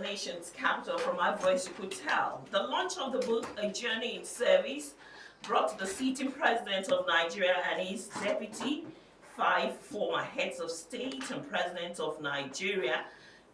nation's capital. From my voice, you could tell. The launch of the book, A Journey in Service, brought the sitting president of Nigeria and his deputy, 5 former heads of state and president of Nigeria,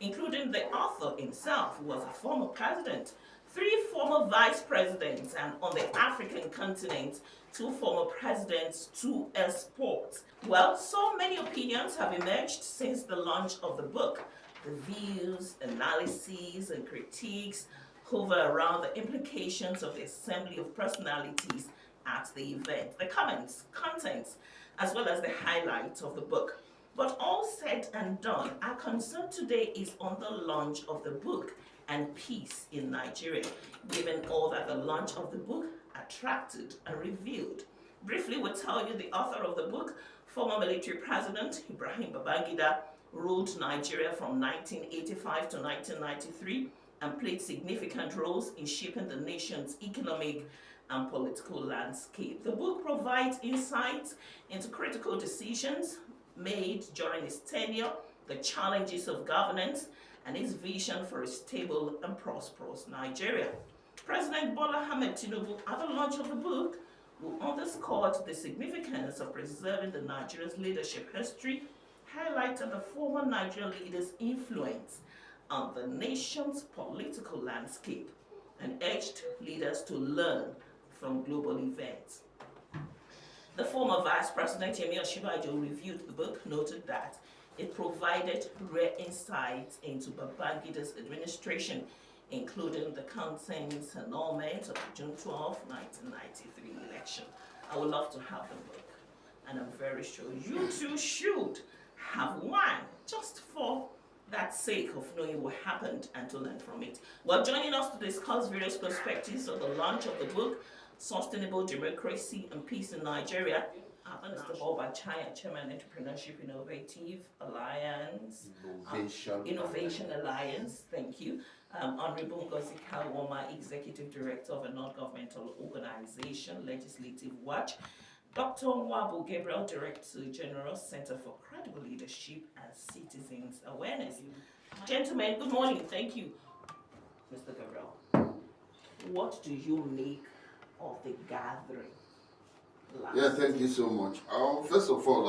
including the author himself, who was a former president, 3 former vice presidents, and on the African continent, 2 former presidents to export. Well, so many opinions have emerged since the launch of the book. The views, analyses, and critiques hover around the implications of the assembly of personalities at the event, the comments, contents, as well as the highlights of the book. But all said and done, our concern today is on the launch of the book and peace in Nigeria, given all that the launch of the book attracted and revealed. Briefly, we'll tell you the author of the book, former military president Ibrahim Babangida, ruled Nigeria from 1985 to 1993 and played significant roles in shaping the nation's economic and political landscape. The book provides insights into critical decisions made during his tenure, the challenges of governance, and his vision for a stable and prosperous Nigeria. President Bola Ahmed Tinubu, at the launch of the book, who underscored the significance of preserving the Nigeria's leadership history, highlighted the former Nigerian leader's influence on the nation's political landscape, and urged leaders to learn from global events. The former Vice President Yemi Osinbajo reviewed the book, noted that it provided rare insights into Babangida's administration, including the contents and annulment of the June 12, 1993 election. I would love to have the book, and I'm very sure you too should have one, just for that sake of knowing what happened and to learn from it. Well, joining us to discuss various perspectives of the launch of the book, Sustainable Democracy and Peace in Nigeria, Mr. Bob Achaya, Chairman, Entrepreneurship Innovative Alliance, Innovation Alliance, thank you. Honorable Ngozi Kalwoma, Executive Director of a non-governmental organization, Legislative Watch. Dr. Nwabu Gabriel, Director General, Center for Credible Leadership and Citizens Awareness. Gentlemen, good morning. Thank you. Mr. Gabriel, what do you make of the gathering? Yeah, thank you so much. First of all,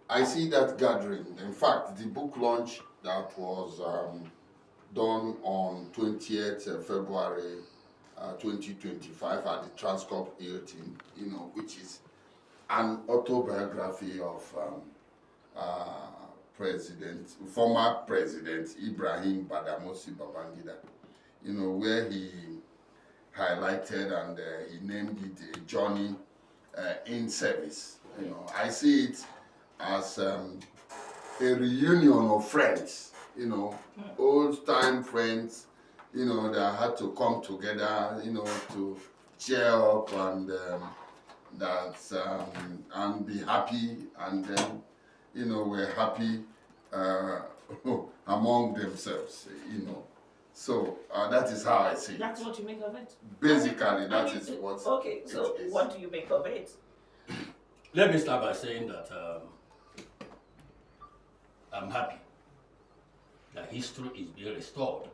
I see that gathering. In fact, the book launch that was done on 20th February 2025 at the Transcorp Hilton, which is an autobiography of former President Ibrahim Babangida, where he highlighted and he named it A Journey in Service. I see it as a reunion of friends, old-time friends, that had to come together, to cheer up and and be happy, and then, we're happy among themselves, So that is how I see it. That's what you make of it? Basically, that is what okay, so it is. What do you make of it? Let me start by saying that I'm happy that history is being restored.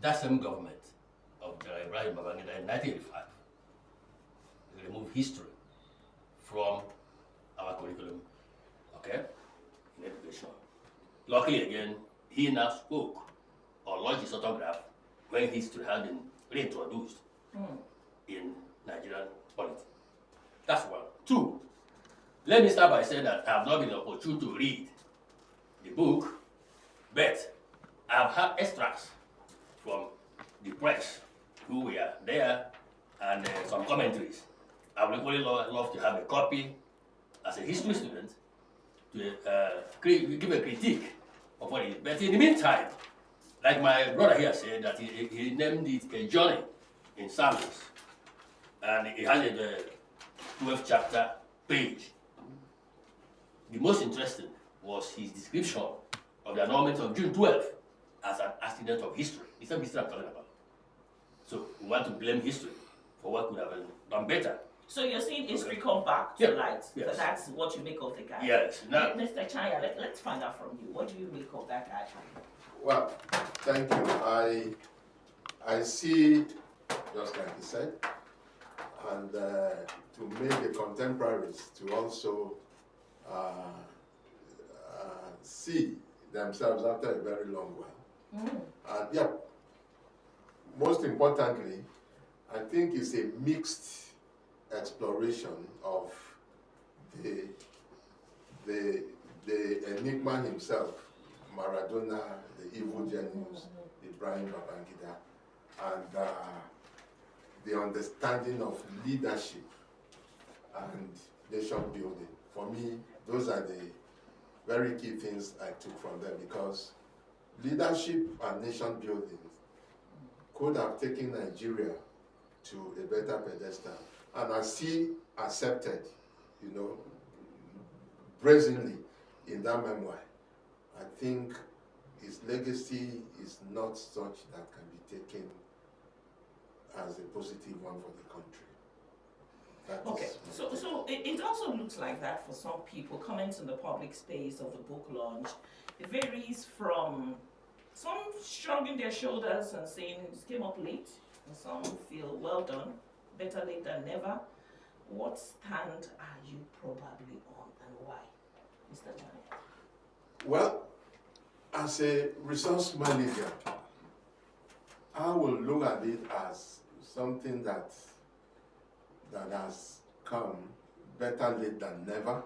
That same government of Ibrahim Babangida in 1985 removed history from our curriculum, in education. Luckily again, he now spoke or launched his autograph when history had been reintroduced in Nigerian politics. That's one. 2, let me start by saying that I have not been opportune to read the book, but I have had extracts from the press who were there and some commentaries. I would equally love to have a copy as a history student to give a critique of what it is. But in the meantime, like my brother here said, that he named it A Journey in Service, and it has a 12th chapter page. The most interesting was his description of the annulment of June 12th as an accident of history. It's not history I'm talking about. So we want to blame history for what could have been done better. So you're seeing history come back to light. Yes. So that's what you make of the guy. Yes. Now, Mr. Chaya, let's find out from you. What do you make of that guy? Well, thank you. I see, just like he said, and to make the contemporaries to also see themselves after a very long while. And yeah, most importantly, I think it's a mixed exploration of the enigma himself, Maradona, the evil genius, Ibrahim Babangida, and the understanding of leadership and nation building. For me, those are the very key things I took from them, because leadership and nation building could have taken Nigeria to a better pedestal. And as he accepted, brazenly in that memoir, I think his legacy is not such that can be taken as a positive one for the country. Okay, so it also looks like that for some people. Comments in the public space of the book launch, it varies from some shrugging their shoulders and saying it came up late, and some feel well done, better late than never. What stand are you probably on, and why, Mr. Chaya? Well, as a resource manager, I will look at it as something that has come better late than never,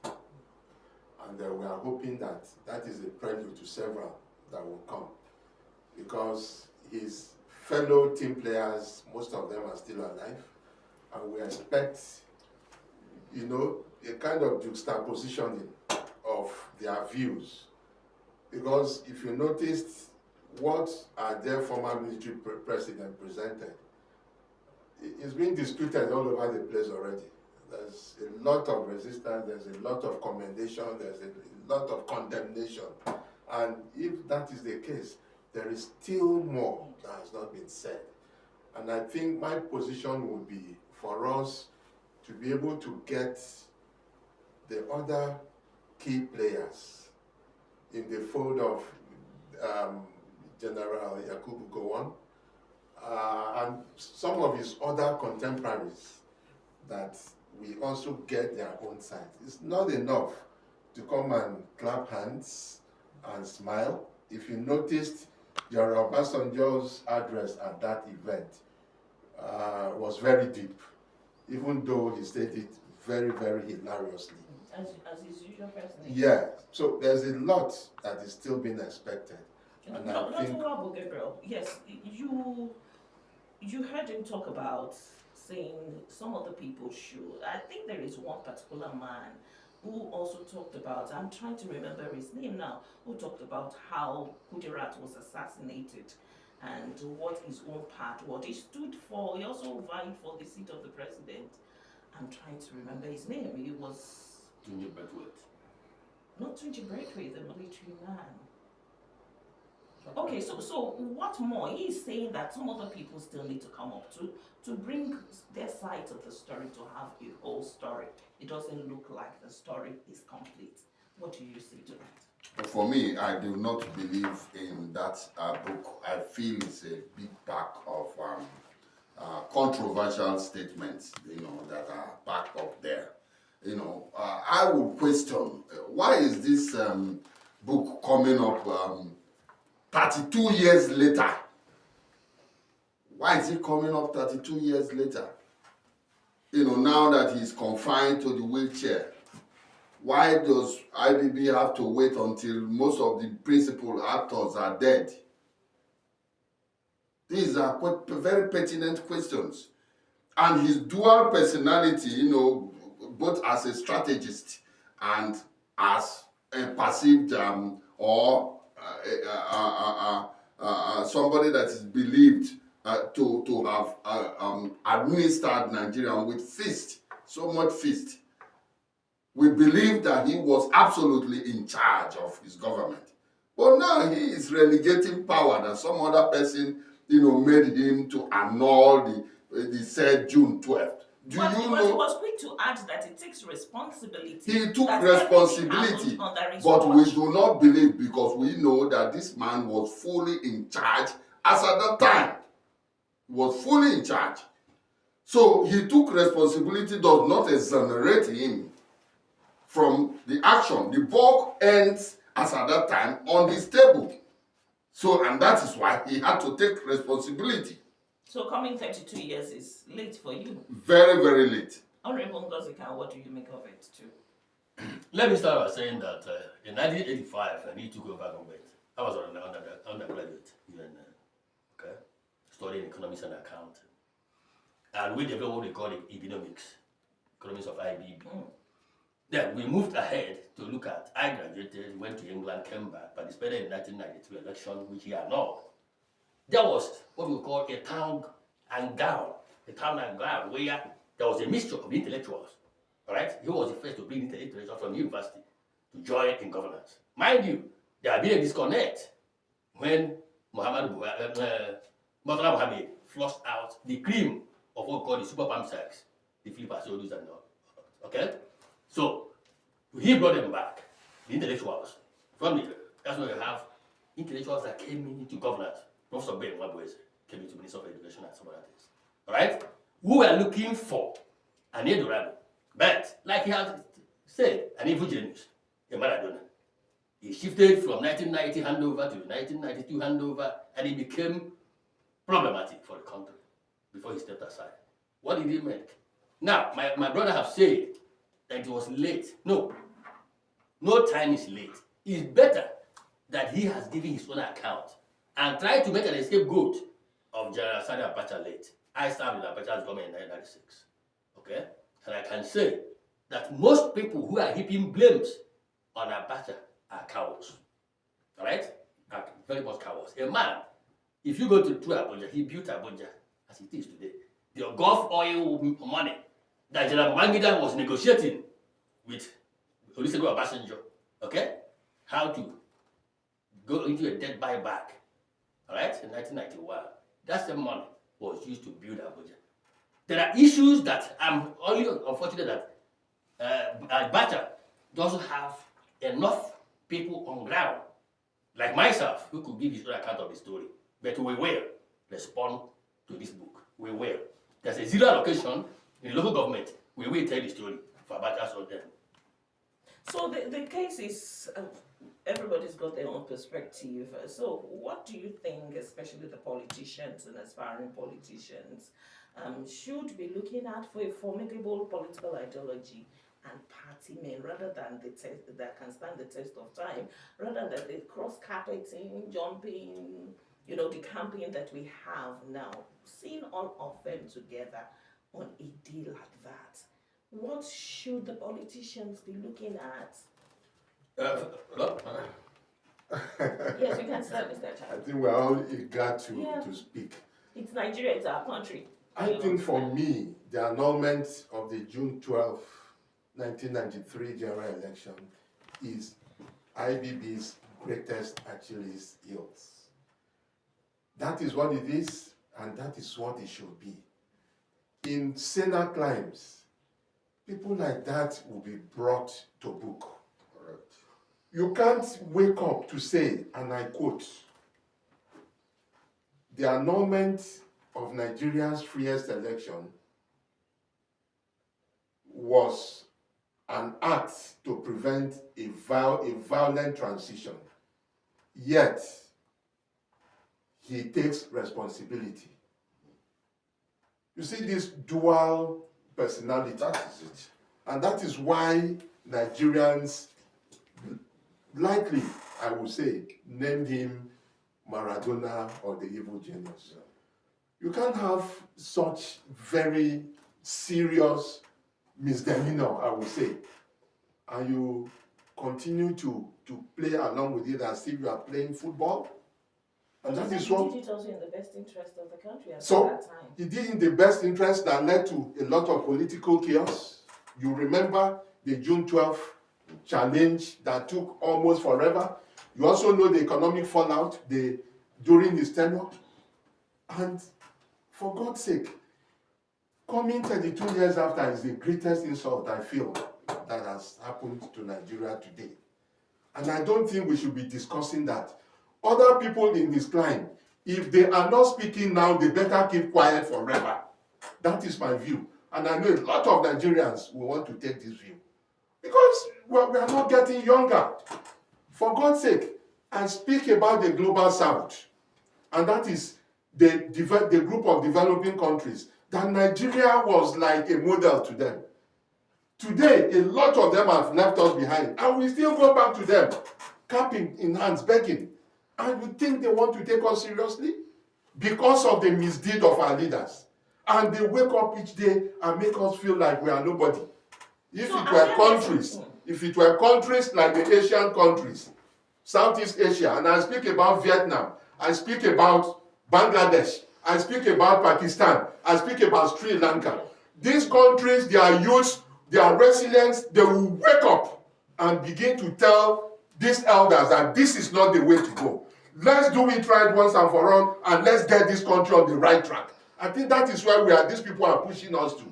and we are hoping that is a prelude to several that will come, because his fellow team players, most of them are still alive, and we expect, a kind of juxtapositioning of their views, because if you noticed what our dear former military president presented, it's been disputed all over the place already. There's a lot of resistance, there's a lot of commendation, there's a lot of condemnation. And if that is the case, there is still more that has not been said. And I think my position would be for us to be able to get the other key players in the fold of General Yakubu Gowon, and some of his other contemporaries, that we also get their own side. It's not enough to come and clap hands and smile. If you noticed, General Obasanjo's address at that event was very deep, even though he stated it very, very hilariously. As his usual person. Yeah, so there's a lot that is still being expected. And I think, Gabriel, yes, you heard him talk about saying some of the people should. I think there is one particular man who also talked about, I'm trying to remember his name now, who talked about how Kudirat was assassinated and what his own part, what he stood for. He also vying for the seat of the president. I'm trying to remember his name. He was... Not Tunji Braithwaite, the military man. Okay, so what more? He's saying that some other people still need to come up to bring their side of the story, to have a whole story. It doesn't look like the story is complete. What do you say to that? For me, I do not believe in that book. I feel it's a big pack of controversial statements, that are packed up there. I would question, why is this book coming up 32 years later? Why is it coming up 32 years later? Now that he's confined to the wheelchair, why does IBB have to wait until most of the principal actors are dead? These are very pertinent questions. And his dual personality, both as a strategist and as a perceived somebody that is believed to have administered Nigeria with fist, so much fist. We believe that he was absolutely in charge of his government. But now he is relegating power that some other person, made him to annul the said June 12th. But you he know? was quick to add that it takes responsibility. He took that responsibility, everything under his but watch. we do not believe because we know that this man was fully in charge as at that time. He was fully in charge. So he took responsibility, does not exonerate him from the action. The bulk ends as at that time on his table. So, and that is why he had to take responsibility. So coming 32 years is late for you. Very, very late. Honorable Ngozika, what do you make of it too? Let me start by saying that in 1985, when he took over government, I was an undergraduate here in, studying economics and accounting. And we developed what we call economics of IBB. Then we moved ahead to look at, I graduated, went to England, came back, participated in the 1992 election, which he annulled. There was what we call a town and gown, where there was a mixture of intellectuals. All right? He was the first to bring intellectuals from university to join in governance. Mind you, there had been a disconnect when Murtala Mohammed flushed out the cream of what we call the super palm sex, the Philip Assolus and all. Okay? So, he brought them back, the intellectuals. That's why we have intellectuals that came into governance. Professor Ben Wabweze came into Minister of Education and some other things. All right? We were looking for an Eldorado. But, like he had said, an evil genius, a Maradona. He shifted from 1990 handover to 1992 handover, and it became problematic for the country before he stepped aside. What did he make? Now, my brother have said that it was late. No time is late. It's better that he has given his own account and tried to make an scapegoat of General Sani Abacha late. I served in Abacha's government in 1996. Okay? And I can say that most people who are heaping blames on Abacha are cowards. All right? Are very much cowards. A man, if you go to Abuja, he built Abuja as it is today. The Gulf oil money that General Babangida was negotiating with Olusegun Obasanjo, okay? How to go into a debt buyback, all right, in 1991. That's the money was used to build Abuja. There are issues that I'm only unfortunate that Abacha doesn't have enough people on ground, like myself, who could give his own account of the story. But we will respond to this book. We will. There's a zero allocation in local government. We will tell the story for Abacha's own end. So the case is, everybody's got their own perspective. So what do you think, especially the politicians and aspiring politicians, should be looking at for a formidable political ideology and party men, rather than that can stand the test of time, rather than the cross-carpeting, jumping, the campaign that we have now, seeing all of them together on a deal like that? What should the politicians be looking at? Yes, you can start, Mr. I Child. think we're all eager to speak. It's Nigeria, it's our country. I think for me, the annulment of the June 12, 1993 general election is IBB's greatest Achilles heels. That is what it is, and that is what it should be. In saner climes, people like that will be brought to book. Correct. You can't wake up to say, and I quote, the annulment of Nigeria's freest election was an act to prevent a violent transition. Yet, he takes responsibility. You see this dual personality. That is it. And that is why Nigerians, likely, I would say, named him Maradona or the evil genius. You can't have such very serious misdemeanor, I would say, and you continue to play along with it as if you are playing football. And that is what. He did it also in the best interest of the country at So, that time. he did in the best interest that led to a lot of political chaos. You remember the June 12th challenge that took almost forever. You also know the economic fallout during his tenure. And for God's sake, Coming 32 years after is the greatest insult I feel that has happened to Nigeria today. And I don't think we should be discussing that. Other people in this climb, if they are not speaking now, they better keep quiet forever. That is my view. And I know a lot of Nigerians will want to take this view. Because we are not getting younger. For God's sake, I speak about the global south. And that is the group of developing countries. That Nigeria was like a model to them. Today, a lot of them have left us behind. And we still go back to them, cap in hands, begging. And we think they want to take us seriously? Because of the misdeed of our leaders. And they wake up each day and make us feel like we are nobody. If it were countries like the Asian countries, Southeast Asia, and I speak about Vietnam, I speak about Bangladesh, I speak about Pakistan, I speak about Sri Lanka. These countries, their youth, their resilience, they will wake up and begin to tell these elders that this is not the way to go. Let's do it right once and for all, and let's get this country on the right track. I think that is where these people are pushing us to.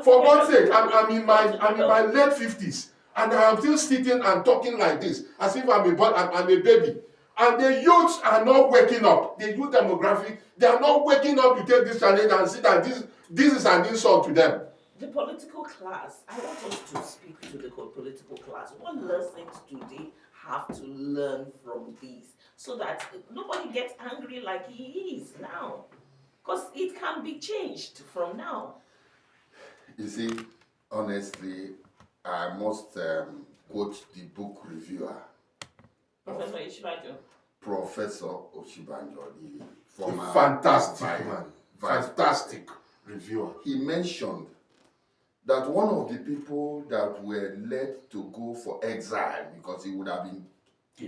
For God's sake, I'm in my late 50s, and I am still sitting and talking like this, as if I'm a baby. And the youths are not waking up. The youth demographic, they are not waking up to take this challenge and see that this is an insult to them. The political class, I want us to speak to the political class. What lessons do they have to learn from this so that nobody gets angry like he is now? Because it can be changed from now. You see, honestly, I must quote the book reviewer, Professor Ishibajo. Professor Oshibanjo, the former Fantastic reviewer. He mentioned that one of the people that were led to go for exile because he would have been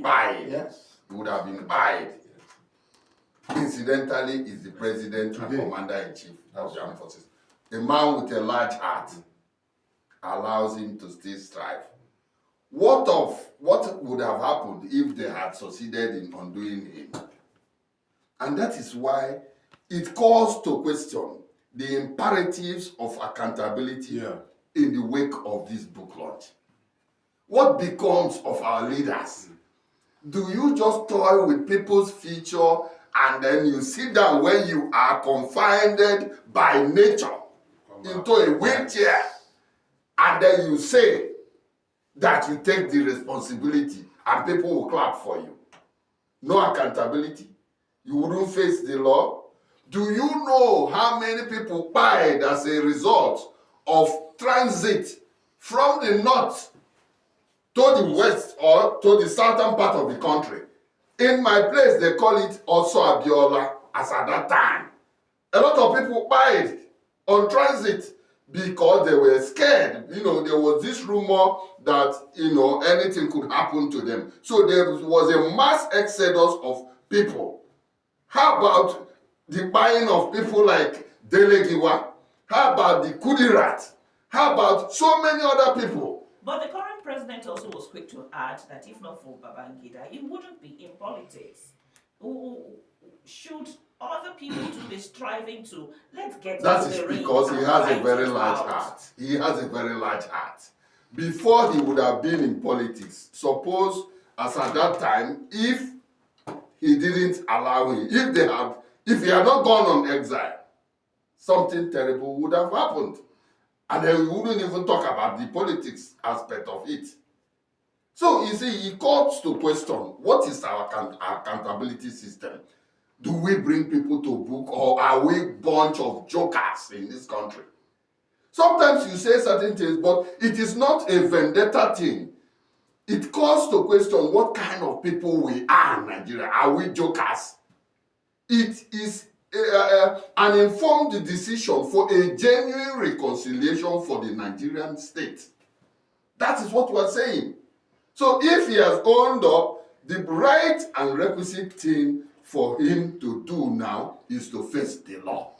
pied. Yes. He would have been pied. Incidentally, is the president and commander-in-chief of the armed forces. A man with a large heart allows him to still strive. What would have happened if they had succeeded in undoing him? And that is why it calls to question the imperatives of accountability in the wake of this book launch. What becomes of our leaders? Do you just toy with people's future and then you sit down when you are confined by nature into a wheelchair and then you say that you take the responsibility and people will clap for you? No accountability. You wouldn't face the law. Do you know how many people died as a result of transit from the north to the west or to the southern part of the country? In my place, they call it also Abiola as at that time. A lot of people died on transit because they were scared. There was this rumor that, anything could happen to them. So there was a mass exodus of people. How about the buying of people like Delegiwa? How about the Kudirat? How about so many other people? But the current president also was quick to add that if not for Babangida, he wouldn't be in politics. Should other people to be striving to let's get that is because he has a very large heart. He has a very large heart. Before he would have been in politics, suppose as at that time, if he didn't allow him, if he had not gone on exile, something terrible would have happened. And then we wouldn't even talk about the politics aspect of it. So, you see, he calls to question, what is our accountability system? Do we bring people to book or are we a bunch of jokers in this country? Sometimes you say certain things, but it is not a vendetta thing. It calls to question what kind of people we are in Nigeria. Are we jokers? It is an informed decision for a genuine reconciliation for the Nigerian state. That is what we're saying. So if he has owned up, the right and requisite thing for him to do now is to face the law.